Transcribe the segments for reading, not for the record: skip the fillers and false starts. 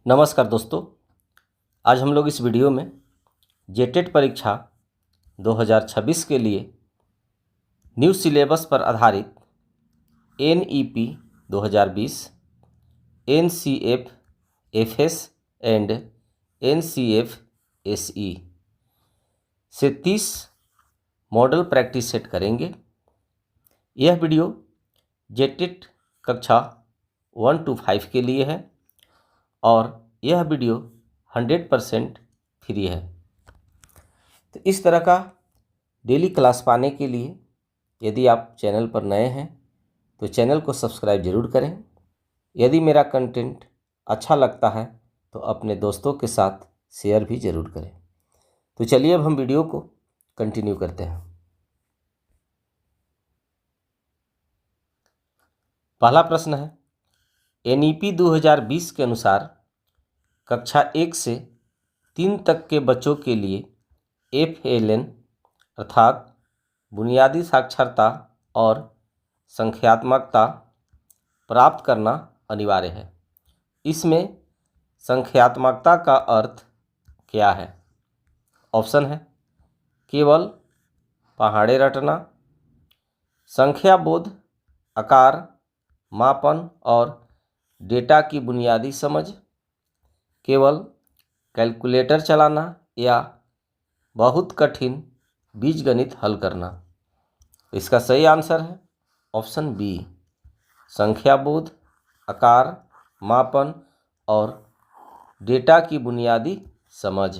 नमस्कार दोस्तों, आज हम लोग इस वीडियो में जेटेट परीक्षा 2026 के लिए न्यू सिलेबस पर आधारित NEP 2020, NCF FS and NCF SE से 30 मॉडल प्रैक्टिस सेट करेंगे। यह वीडियो जेटेट कक्षा 1 to 5 के लिए है और यह वीडियो 100% फ्री है। तो इस तरह का डेली क्लास पाने के लिए यदि आप चैनल पर नए हैं तो चैनल को सब्सक्राइब ज़रूर करें। यदि मेरा कंटेंट अच्छा लगता है तो अपने दोस्तों के साथ शेयर भी ज़रूर करें। तो चलिए अब हम वीडियो को कंटिन्यू करते हैं। पहला प्रश्न है, NEP 2020 के अनुसार कक्षा 1 से 3 तक के बच्चों के लिए FLN अर्थात बुनियादी साक्षरता और संख्यात्मकता प्राप्त करना अनिवार्य है। इसमें संख्यात्मकता का अर्थ क्या है? ऑप्शन है केवल पहाड़े रटना, संख्या बोध, आकार, मापन और डेटा की बुनियादी समझ, केवल कैलकुलेटर चलाना या बहुत कठिन बीजगणित हल करना। इसका सही आंसर है ऑप्शन बी, संख्या बोध, आकार, मापन और डेटा की बुनियादी समझ।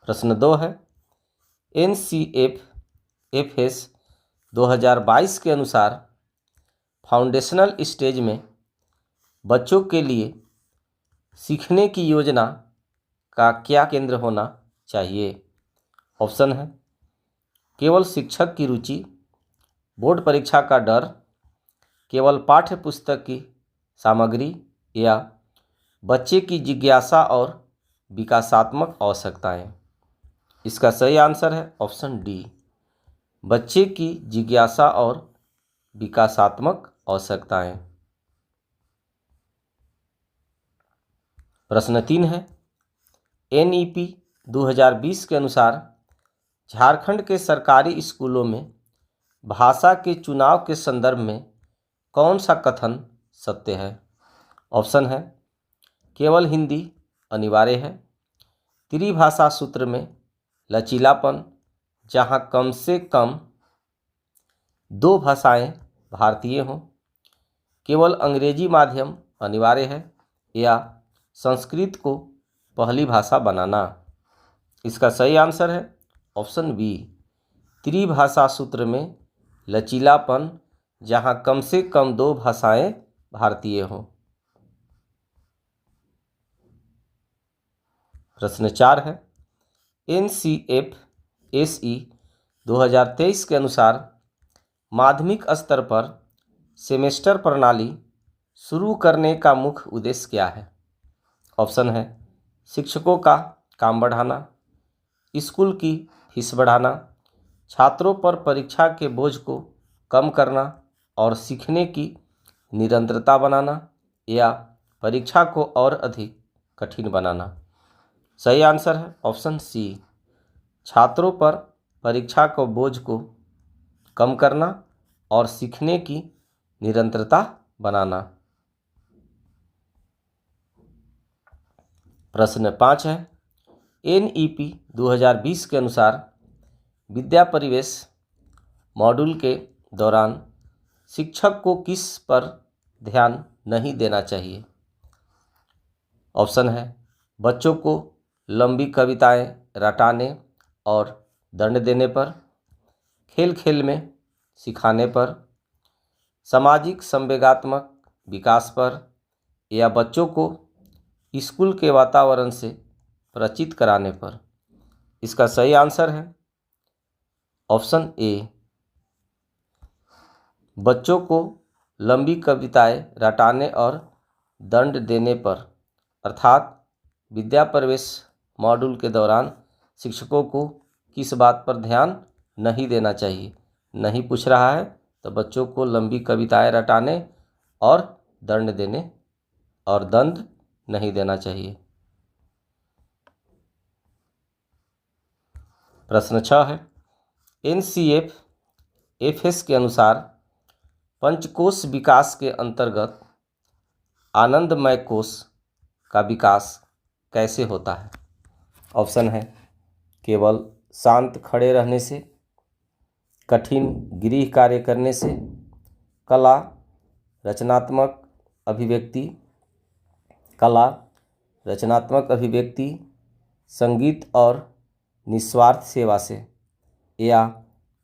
प्रश्न 2 है, NCF FS 2022 के अनुसार फाउंडेशनल स्टेज में बच्चों के लिए सीखने की योजना का क्या केंद्र होना चाहिए? ऑप्शन है केवल शिक्षक की रुचि, बोर्ड परीक्षा का डर, केवल पाठ्य पुस्तक की सामग्री या बच्चे की जिज्ञासा और विकासात्मक आवश्यकताएं। इसका सही आंसर है ऑप्शन डी, बच्चे की जिज्ञासा और विकासात्मक आवश्यकताएं। प्रश्न 3 है, NEP 2020 के अनुसार झारखंड के सरकारी स्कूलों में भाषा के चुनाव के संदर्भ में कौन सा कथन सत्य है? ऑप्शन है केवल हिंदी अनिवार्य है, त्रिभाषा सूत्र में लचीलापन जहां कम से कम 2 भाषाएं भारतीय हों, केवल अंग्रेजी माध्यम अनिवार्य है या संस्कृत को पहली भाषा बनाना। इसका सही आंसर है ऑप्शन बी, त्रिभाषा सूत्र में लचीलापन जहां कम से कम 2 भाषाएं भारतीय हों। प्रश्न 4 है, NCF SE 2023 के अनुसार माध्यमिक स्तर पर सेमेस्टर प्रणाली शुरू करने का मुख्य उद्देश्य क्या है? ऑप्शन है शिक्षकों का काम बढ़ाना, स्कूल की फीस बढ़ाना, छात्रों पर परीक्षा के बोझ को कम करना और सीखने की निरंतरता बनाना या परीक्षा को और अधिक कठिन बनाना। सही आंसर है ऑप्शन सी, छात्रों पर परीक्षा को बोझ को कम करना और सीखने की निरंतरता बनाना। प्रश्न 5 है, NEP 2020 के अनुसार विद्या परिवेश मॉड्यूल के दौरान शिक्षक को किस पर ध्यान नहीं देना चाहिए? ऑप्शन है बच्चों को लंबी कविताएं रटाने और दंड देने पर, खेल खेल में सिखाने पर, सामाजिक संवेगात्मक विकास पर या बच्चों को स्कूल के वातावरण से परिचित कराने पर। इसका सही आंसर है ऑप्शन ए, बच्चों को लंबी कविताएं रटाने और दंड देने पर, अर्थात विद्या प्रवेश मॉड्यूल के दौरान शिक्षकों को किस बात पर ध्यान नहीं देना चाहिए? नहीं पूछ रहा है तो बच्चों को लंबी कविताएं रटाने और दंड नहीं देना चाहिए। प्रश्न 6 है, NCFS के अनुसार पंचकोश विकास के अंतर्गत आनंदमय कोश का विकास कैसे होता है? ऑप्शन है केवल शांत खड़े रहने से, कठिन गृह कार्य करने से, कला रचनात्मक अभिव्यक्ति, संगीत और निस्वार्थ सेवा से, या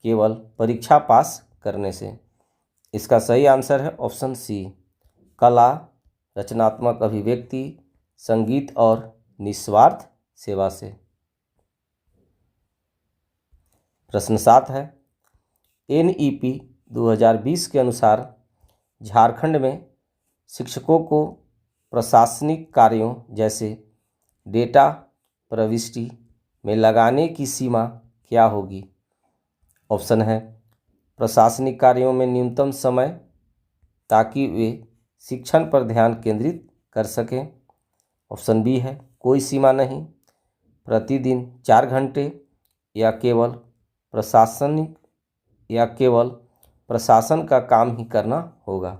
केवल परीक्षा पास करने से। इसका सही आंसर है ऑप्शन सी, कला रचनात्मक अभिव्यक्ति, संगीत और निस्वार्थ सेवा से। प्रश्न 7 है, NEP 2020 के अनुसार झारखंड में शिक्षकों को प्रशासनिक कार्यों जैसे डेटा प्रविष्टि में लगाने की सीमा क्या होगी? ऑप्शन है प्रशासनिक कार्यों में न्यूनतम समय ताकि वे शिक्षण पर ध्यान केंद्रित कर सकें। ऑप्शन बी है कोई सीमा नहीं, प्रतिदिन 4 घंटे, या केवल प्रशासन का काम ही करना होगा।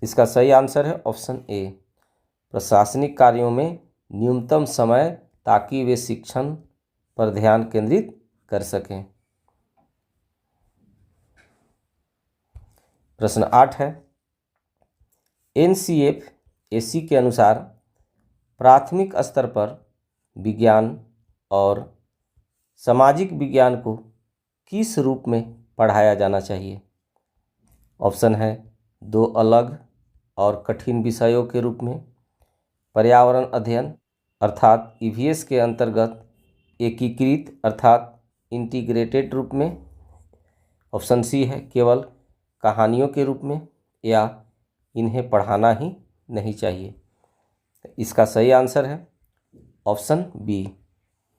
इसका सही आंसर है ऑप्शन ए, प्रशासनिक कार्यों में न्यूनतम समय ताकि वे शिक्षण पर ध्यान केंद्रित कर सकें। प्रश्न 8 है, NCFAC के अनुसार प्राथमिक स्तर पर विज्ञान और सामाजिक विज्ञान को किस रूप में पढ़ाया जाना चाहिए? ऑप्शन है 2 अलग और कठिन विषयों के रूप में, पर्यावरण अध्ययन अर्थात EVS के अंतर्गत एकीकृत अर्थात इंटीग्रेटेड रूप में। ऑप्शन सी है केवल कहानियों के रूप में, या इन्हें पढ़ाना ही नहीं चाहिए। इसका सही आंसर है ऑप्शन बी,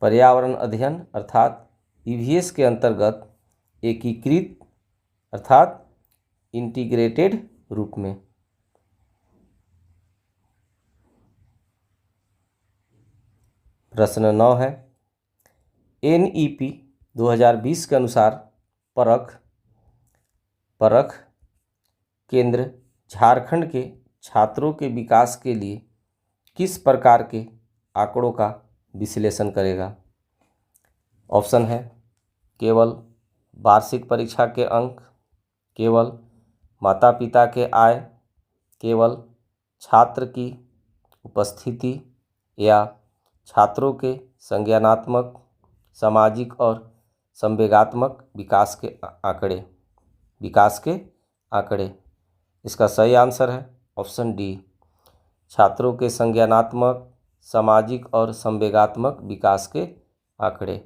पर्यावरण अध्ययन अर्थात EVS के अंतर्गत एकीकृत अर्थात इंटीग्रेटेड रूप में। प्रश्न 9 है, NEP 2020 के अनुसार परख केंद्र झारखंड के छात्रों के विकास के लिए किस प्रकार के आंकड़ों का विश्लेषण करेगा? ऑप्शन है केवल वार्षिक परीक्षा के अंक, केवल माता पिता के आय, केवल छात्र की उपस्थिति, या छात्रों के संज्ञानात्मक, सामाजिक और संवेगात्मक विकास के आंकड़े। इसका सही आंसर है ऑप्शन डी, छात्रों के संज्ञानात्मक, सामाजिक और संवेगात्मक विकास के आंकड़े।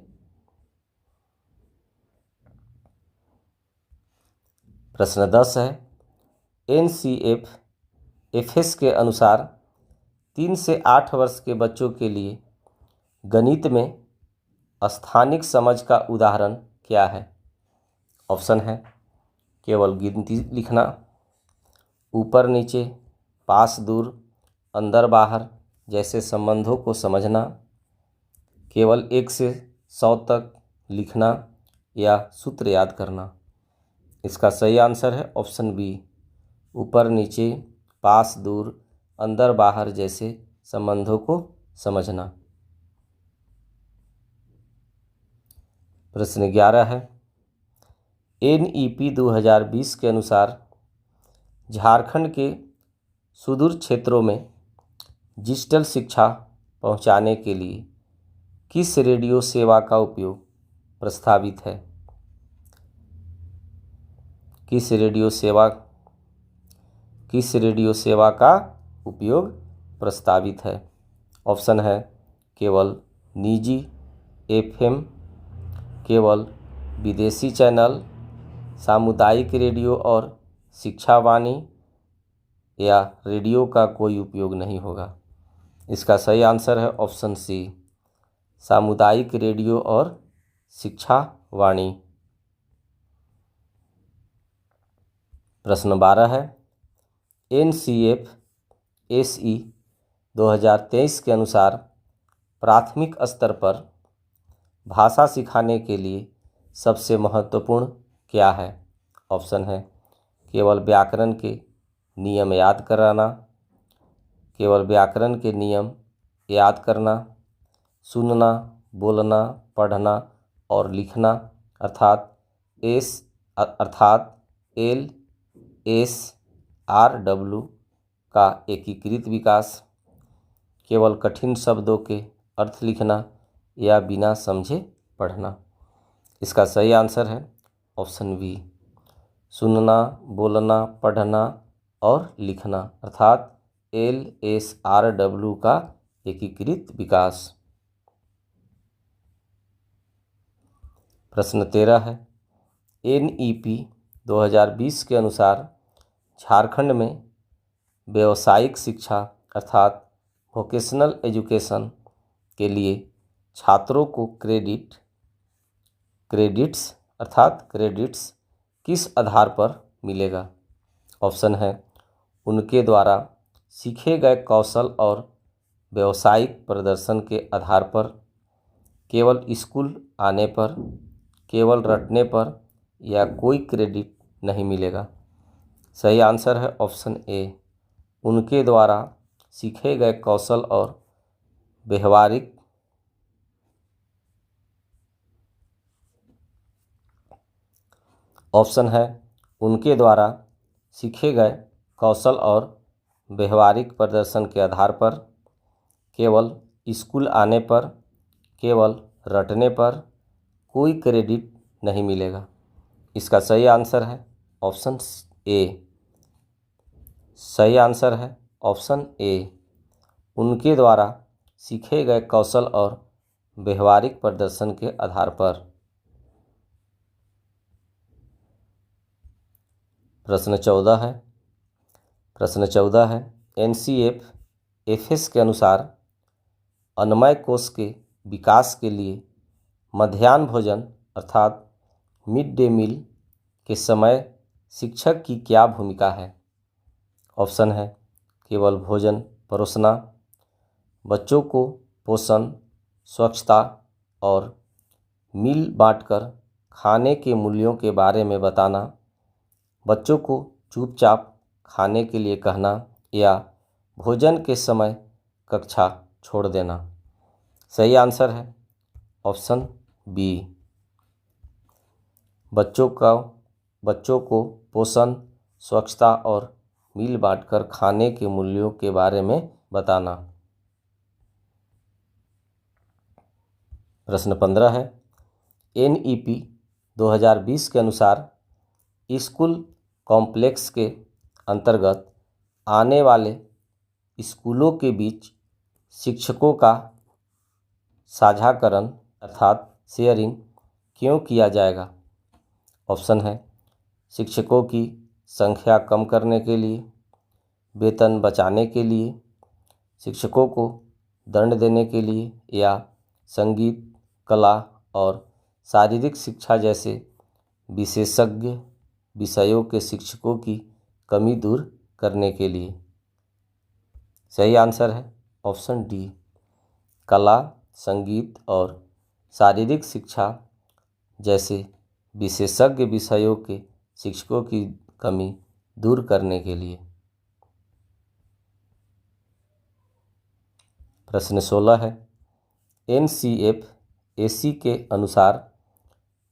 प्रश्न 10 है, NCFS के अनुसार 3 से 8 वर्ष के बच्चों के लिए गणित में स्थानिक समझ का उदाहरण क्या है? ऑप्शन है केवल गिनती लिखना, ऊपर नीचे, पास दूर, अंदर बाहर जैसे संबंधों को समझना, केवल 1 से 100 तक लिखना, या सूत्र याद करना। इसका सही आंसर है ऑप्शन बी, ऊपर नीचे, पास दूर, अंदर बाहर जैसे संबंधों को समझना। प्रश्न 11 है, NEP 2020 के अनुसार झारखंड के सुदूर क्षेत्रों में डिजिटल शिक्षा पहुंचाने के लिए किस रेडियो सेवा का उपयोग प्रस्तावित है? किस रेडियो सेवा का उपयोग प्रस्तावित है? ऑप्शन है केवल निजी FM, केवल विदेशी चैनल, सामुदायिक रेडियो और शिक्षा वाणी, या रेडियो का कोई उपयोग नहीं होगा। इसका सही आंसर है ऑप्शन सी, सामुदायिक रेडियो और शिक्षा वाणी। प्रश्न 12 है, NCF-SE 2023 के अनुसार प्राथमिक स्तर पर भाषा सिखाने के लिए सबसे महत्वपूर्ण क्या है? ऑप्शन है केवल व्याकरण के नियम याद कराना, केवल व्याकरण के नियम याद करना, सुनना, बोलना, पढ़ना और लिखना अर्थात LSRW का एकीकृत विकास, केवल कठिन शब्दों के अर्थ लिखना या बिना समझे पढ़ना। इसका सही आंसर है ऑप्शन बी, सुनना, बोलना, पढ़ना और लिखना अर्थात LSRW का एकीकृत विकास। प्रश्न 13 है, NEP 2020 के अनुसार झारखंड में व्यावसायिक शिक्षा अर्थात वोकेशनल एजुकेशन के लिए छात्रों को क्रेडिट्स किस आधार पर मिलेगा? ऑप्शन है उनके द्वारा सीखे गए कौशल और व्यावसायिक प्रदर्शन के आधार पर, केवल स्कूल आने पर, केवल रटने पर या कोई क्रेडिट नहीं मिलेगा। सही आंसर है ऑप्शन ए, उनके द्वारा सीखे गए कौशल और व्यवहारिक ऑप्शन है उनके द्वारा सीखे गए कौशल और व्यवहारिक प्रदर्शन के आधार पर, केवल स्कूल आने पर, केवल रटने पर कोई क्रेडिट नहीं मिलेगा। इसका सही आंसर है ऑप्शन ए। सही आंसर है ऑप्शन ए, उनके द्वारा सीखे गए कौशल और व्यवहारिक प्रदर्शन के आधार पर। प्रश्न 14 है, NCF-FS के अनुसार अन्नमय कोश के विकास के लिए मध्याह्न भोजन अर्थात मिड डे मील के समय शिक्षक की क्या भूमिका है? ऑप्शन है केवल भोजन परोसना, बच्चों को पोषण, स्वच्छता और मील बांटकर खाने के मूल्यों के बारे में बताना, बच्चों को चुपचाप खाने के लिए कहना या भोजन के समय कक्षा छोड़ देना। सही आंसर है ऑप्शन बी, बच्चों को पोषण, स्वच्छता और मील बांटकर खाने के मूल्यों के बारे में बताना। प्रश्न 15 है, NEP 2020 के अनुसार स्कूल कॉम्प्लेक्स के अंतर्गत आने वाले स्कूलों के बीच शिक्षकों का साझाकरण अर्थात शेयरिंग क्यों किया जाएगा? ऑप्शन है शिक्षकों की संख्या कम करने के लिए, वेतन बचाने के लिए, शिक्षकों को दंड देने के लिए या संगीत, कला और शारीरिक शिक्षा जैसे विशेषज्ञ विषयों के शिक्षकों की कमी दूर करने के लिए। सही आंसर है ऑप्शन डी, कला, संगीत और शारीरिक शिक्षा जैसे विशेषज्ञ विषयों के शिक्षकों की कमी दूर करने के लिए। प्रश्न 16 है, NCF-SE के अनुसार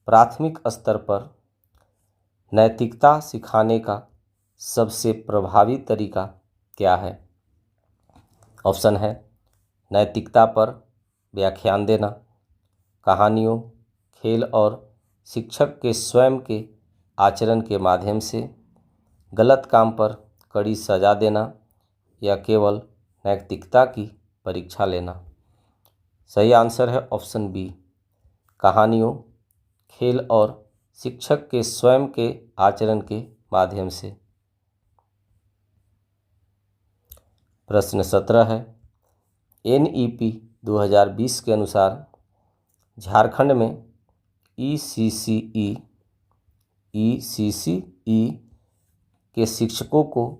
प्राथमिक स्तर पर नैतिकता सिखाने का सबसे प्रभावी तरीका क्या है? ऑप्शन है नैतिकता पर व्याख्यान देना, कहानियों, खेल और शिक्षक के स्वयं के आचरण के माध्यम से, गलत काम पर कड़ी सजा देना या केवल नैतिकता की परीक्षा लेना। सही आंसर है ऑप्शन बी, कहानियों, खेल और शिक्षक के स्वयं के आचरण के माध्यम से। प्रश्न 17 है, NEP 2020 के अनुसार झारखंड में ECCE के शिक्षकों को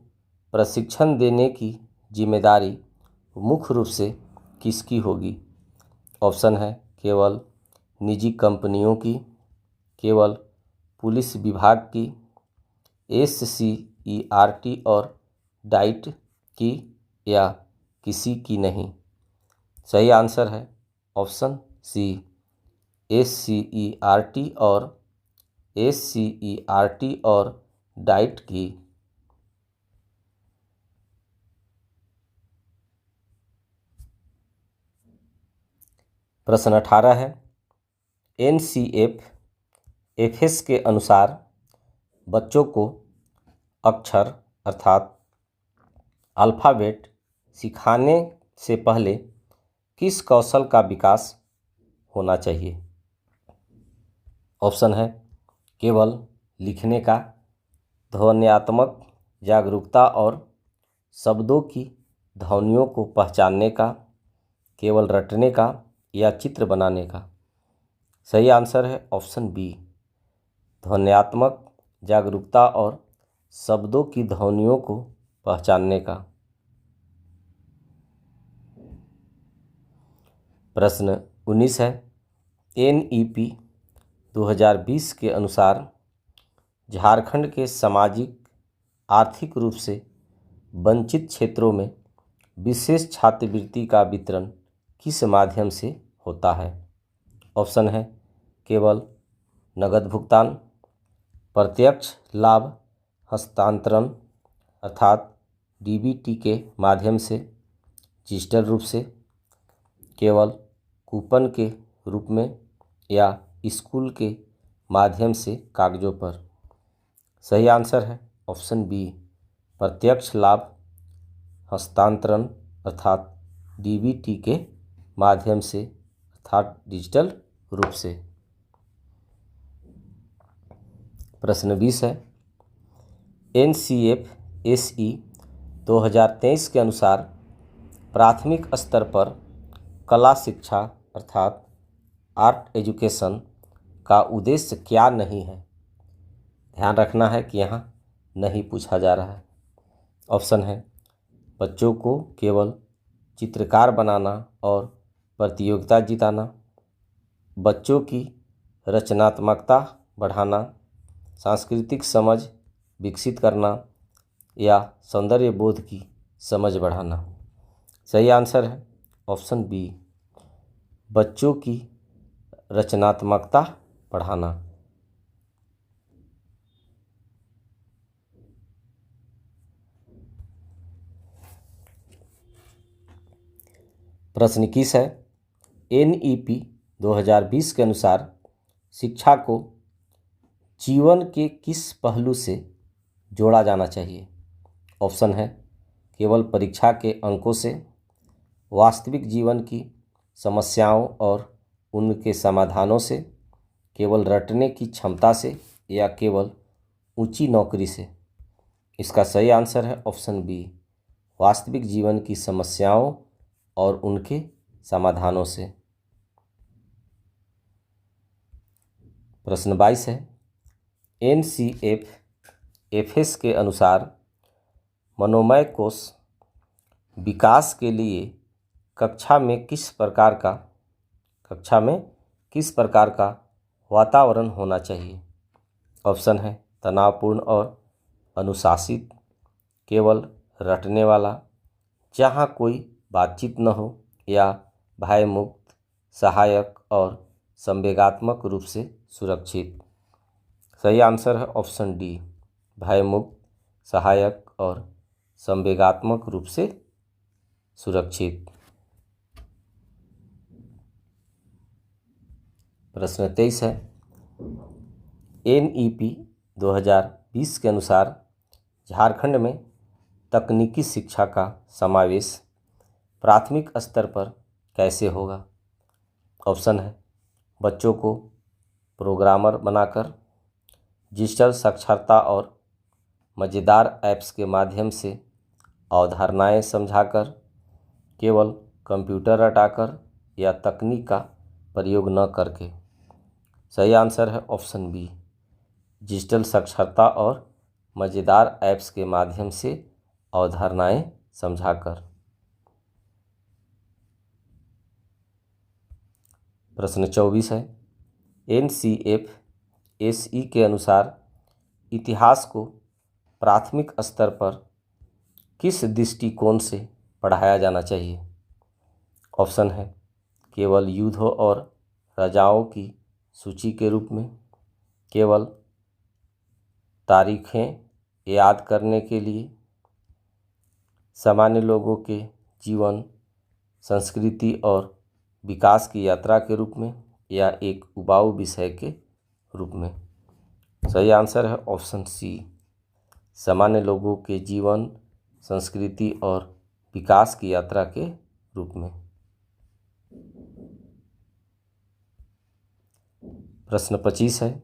प्रशिक्षण देने की जिम्मेदारी मुख्य रूप से किसकी होगी? ऑप्शन है केवल निजी कंपनियों की, केवल पुलिस विभाग की, SCERT और डाइट की, या किसी की नहीं। सही आंसर है ऑप्शन सी, SCERT और डाइट की। प्रश्न 18 है, NCFS के अनुसार बच्चों को अक्षर अर्थात अल्फ़ाबेट सिखाने से पहले किस कौशल का विकास होना चाहिए? ऑप्शन है केवल लिखने का, ध्वन्यात्मक जागरूकता और शब्दों की ध्वनियों को पहचानने का, केवल रटने का, या चित्र बनाने का। सही आंसर है ऑप्शन बी, ध्वन्यात्मक जागरूकता और शब्दों की ध्वनियों को पहचानने का। प्रश्न 19 है, NEP 2020 के अनुसार झारखंड के सामाजिक आर्थिक रूप से वंचित क्षेत्रों में विशेष छात्रवृत्ति का वितरण किस माध्यम से होता है? ऑप्शन है केवल नगद भुगतान, प्रत्यक्ष लाभ हस्तांतरण अर्थात DBT के माध्यम से, डिजिटल रूप से, केवल कूपन के रूप में, या स्कूल के माध्यम से कागजों पर। सही आंसर है ऑप्शन बी, प्रत्यक्ष लाभ हस्तांतरण अर्थात DBT के माध्यम से अर्थात डिजिटल रूप से। प्रश्न 20 है, NCFSE 2023 के अनुसार प्राथमिक स्तर पर कला शिक्षा अर्थात आर्ट एजुकेशन का उद्देश्य क्या नहीं है? ध्यान रखना है कि यहाँ नहीं पूछा जा रहा है। ऑप्शन है बच्चों को केवल चित्रकार बनाना और प्रतियोगिता जिताना, बच्चों की रचनात्मकता बढ़ाना, सांस्कृतिक समझ विकसित करना, या सौंदर्य बोध की समझ बढ़ाना। सही आंसर है ऑप्शन बी, बच्चों की रचनात्मकता बढ़ाना। प्रश्न 21 है, NEP 2020 के अनुसार शिक्षा को जीवन के किस पहलू से जोड़ा जाना चाहिए? ऑप्शन है केवल परीक्षा के अंकों से, वास्तविक जीवन की समस्याओं और उनके समाधानों से, केवल रटने की क्षमता से, या केवल ऊंची नौकरी से। इसका सही आंसर है ऑप्शन बी, वास्तविक जीवन की समस्याओं और उनके समाधानों से। प्रश्न 22 है, NCFS के अनुसार मनोमय कोश विकास के लिए कक्षा में किस प्रकार का वातावरण होना चाहिए? ऑप्शन है तनावपूर्ण और अनुशासित, केवल रटने वाला, जहाँ कोई बातचीत न हो, या भयमुक्त, सहायक और संवेगात्मक रूप से सुरक्षित। सही आंसर है ऑप्शन डी, भयमुक्त, सहायक और संवेगात्मक रूप से सुरक्षित। प्रश्न 23 है, NEP 2020 के अनुसार झारखंड में तकनीकी शिक्षा का समावेश प्राथमिक स्तर पर कैसे होगा? ऑप्शन है बच्चों को प्रोग्रामर बनाकर, डिजिटल साक्षरता और मज़ेदार ऐप्स के माध्यम से अवधारणाएं समझाकर, केवल कंप्यूटर रटाकर, या तकनीक का प्रयोग न करके। सही आंसर है ऑप्शन बी, डिजिटल साक्षरता और मज़ेदार ऐप्स के माध्यम से अवधारणाएं समझाकर। प्रश्न 24 है, NCFSE के अनुसार इतिहास को प्राथमिक स्तर पर किस दृष्टिकोण से पढ़ाया जाना चाहिए? ऑप्शन है केवल युद्धों और राजाओं की सूची के रूप में, केवल तारीखें याद करने के लिए, सामान्य लोगों के जीवन, संस्कृति और विकास की यात्रा के रूप में, या एक उबाऊ विषय के रूप में। सही आंसर है ऑप्शन सी, सामान्य लोगों के जीवन, संस्कृति और विकास की यात्रा के रूप में। प्रश्न 25 है,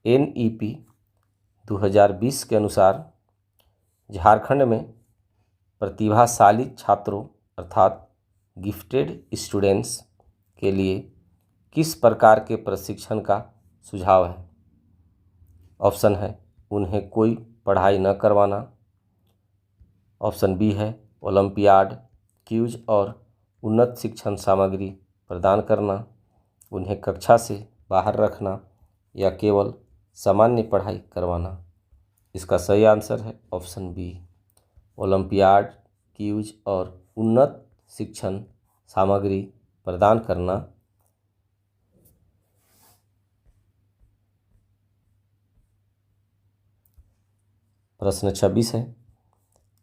NEP 2020 के अनुसार झारखंड में प्रतिभाशाली छात्रों अर्थात गिफ्टेड स्टूडेंट्स के लिए किस प्रकार के प्रशिक्षण का सुझाव है? ऑप्शन है उन्हें कोई पढ़ाई न करवाना, ऑप्शन बी है ओलंपियाड, क्यूज और उन्नत शिक्षण सामग्री प्रदान करना, उन्हें कक्षा से बाहर रखना, या केवल सामान्य पढ़ाई करवाना। इसका सही आंसर है ऑप्शन बी, ओलंपियाड, क्यूज और उन्नत शिक्षण सामग्री प्रदान करना। प्रश्न 26 है,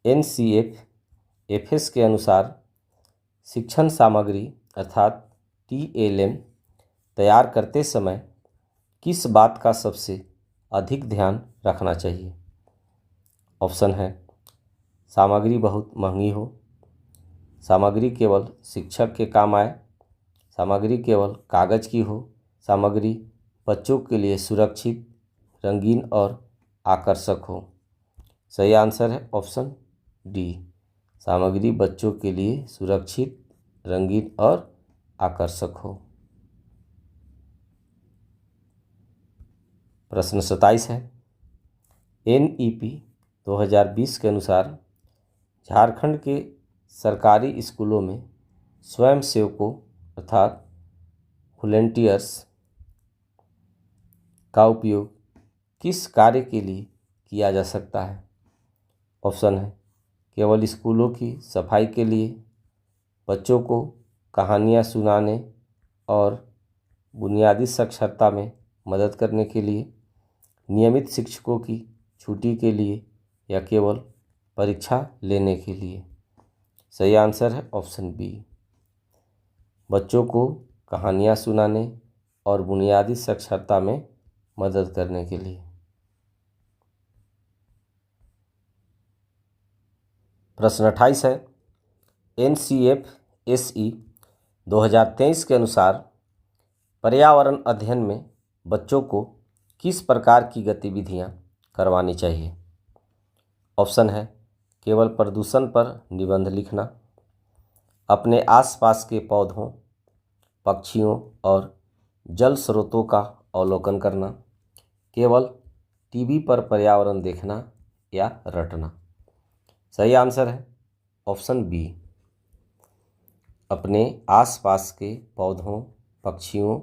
NCFS के अनुसार शिक्षण सामग्री अर्थात TLM तैयार करते समय किस बात का सबसे अधिक ध्यान रखना चाहिए? ऑप्शन है सामग्री बहुत महंगी हो, सामग्री केवल शिक्षक के काम आए, सामग्री केवल कागज की हो, सामग्री बच्चों के लिए सुरक्षित, रंगीन और आकर्षक हो। सही आंसर है ऑप्शन डी, सामग्री बच्चों के लिए सुरक्षित, रंगीन और आकर्षक हो। प्रश्न 27 है, NEP 2020 के अनुसार झारखंड के सरकारी स्कूलों में स्वयंसेवकों अर्थात वॉलंटियर्स का उपयोग किस कार्य के लिए किया जा सकता है? ऑप्शन है केवल स्कूलों की सफाई के लिए, बच्चों को कहानियाँ सुनाने और बुनियादी साक्षरता में मदद करने के लिए, नियमित शिक्षकों की छुट्टी के लिए, या केवल परीक्षा लेने के लिए। सही आंसर है ऑप्शन बी, बच्चों को कहानियाँ सुनाने और बुनियादी साक्षरता में मदद करने के लिए। प्रश्न 28 है, NCFSE 2023 के अनुसार पर्यावरण अध्ययन में बच्चों को किस प्रकार की गतिविधियां करवानी चाहिए? ऑप्शन है केवल प्रदूषण पर निबंध लिखना, अपने आसपास के पौधों, पक्षियों और जल स्रोतों का अवलोकन करना, केवल टीवी पर पर्यावरण देखना, या रटना। सही आंसर है ऑप्शन बी, अपने आसपास के पौधों, पक्षियों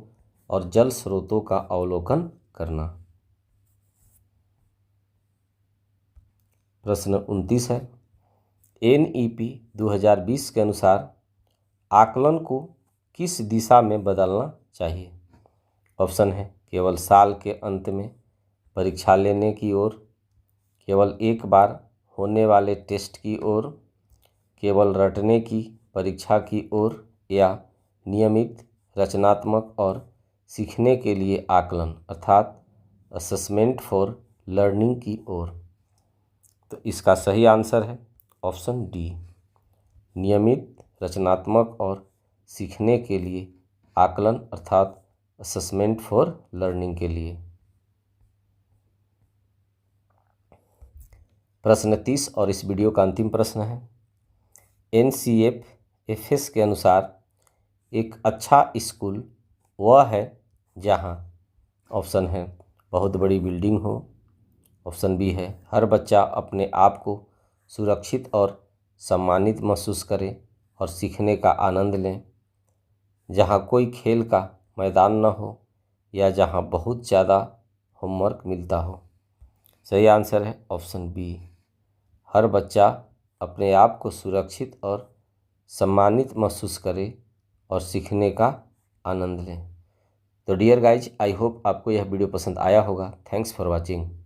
और जल स्रोतों का अवलोकन करना। प्रश्न 29 है, NEP 2020 के अनुसार आकलन को किस दिशा में बदलना चाहिए? ऑप्शन है केवल साल के अंत में परीक्षा लेने की ओर, केवल एक बार होने वाले टेस्ट की ओर, केवल रटने की परीक्षा की ओर, या नियमित, रचनात्मक और सीखने के लिए आकलन अर्थात असेसमेंट फॉर लर्निंग की ओर। तो इसका सही आंसर है ऑप्शन डी, नियमित, रचनात्मक और सीखने के लिए आकलन अर्थात असेसमेंट फॉर लर्निंग के लिए। प्रश्न 30 और इस वीडियो का अंतिम प्रश्न है, NCFS के अनुसार एक अच्छा स्कूल वह है जहां, ऑप्शन है बहुत बड़ी बिल्डिंग हो, ऑप्शन बी है हर बच्चा अपने आप को सुरक्षित और सम्मानित महसूस करें और सीखने का आनंद लें। जहाँ कोई खेल का मैदान न हो या जहाँ बहुत ज़्यादा होमवर्क मिलता हो। सही आंसर है ऑप्शन बी। हर बच्चा अपने आप को सुरक्षित और सम्मानित महसूस करे और सीखने का आनंद लें। तो डियर गाइज, आई होप आपको यह वीडियो पसंद आया होगा। Thanks for watching.